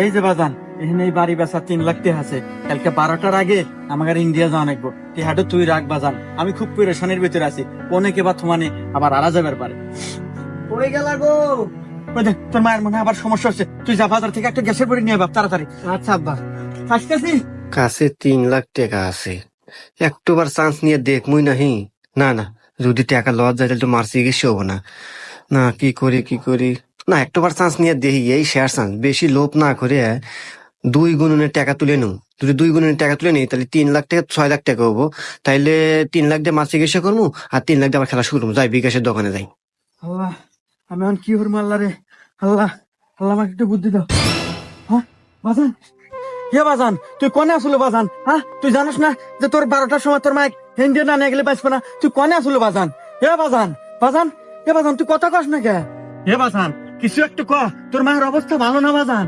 এই যে বাজান, এখানে এই বাড়ি বেচা 3 লাখ টাকা আছে। কালকে 12টার আগে আমাকে ইন্ডিয়া যাওয়া লাগবো। টিহাটা তুই রাখ বাজান, আমি খুব পেরেশানির ভিতরে আছি। অনেকে বা তোমানে আবার আরা যাবার পারে। ওই গেলা গো। ওই দেখ, তোর মায়ের মনে হয় আবার সমস্যা হচ্ছে। তুই যা বাজার থেকে একটা গ্যাসের বড়ি নিয়ে বাপ তাড়াতাড়ি। আচ্ছা আব্বা, আসতেছি। কাছে 3 লাখ টাকা আছে, একটুবার চান্স নিয়ে দেখমুই নাহি। না না, যদি টাকা লওয়া যায় তাহলে তো মার চিকিৎসা হবো না। না, কি করি কি করি, না একটুবার চান্স নিয়ে দেখি, এই শেয়ার চান্স, বেশি লোভ না করে 2 গুণনের টাকা তুলে নু। যদি 2 গুণনের টাকা তুলে নিই তাহলে 3 লাখ টাকা 6 লাখ টাকা হবো। তাইলে 3 লাখ দিয়ে মার চিকিৎসা করবো, আর 3 লাখ দিয়ে আবার খেলা শুরু করবো। যাই বিকাশের দোকানে যাই। আল্লাহ, আমি এখন কি করবো? আল্লাহ রে, আল্লাহ, আল্লাহ আমাকে একটু বুদ্ধি দাও। হ্যাঁ বাজান, হে বাজান, তুই কনে আসলো বাজান? হ্যাঁ, তুই জানিস না যে তোর 12টার সময় তোর মাইক হিন্দি না নিয়ে গেলে বাঁচবে না? তুই কনে আসলো বাজান? হে বাজান, বাজান, হে বাজান, তুই কথা কস না কে? হে বাজান, কিছু একটু ক, তোর মায়ের অবস্থা ভালো না বাজান?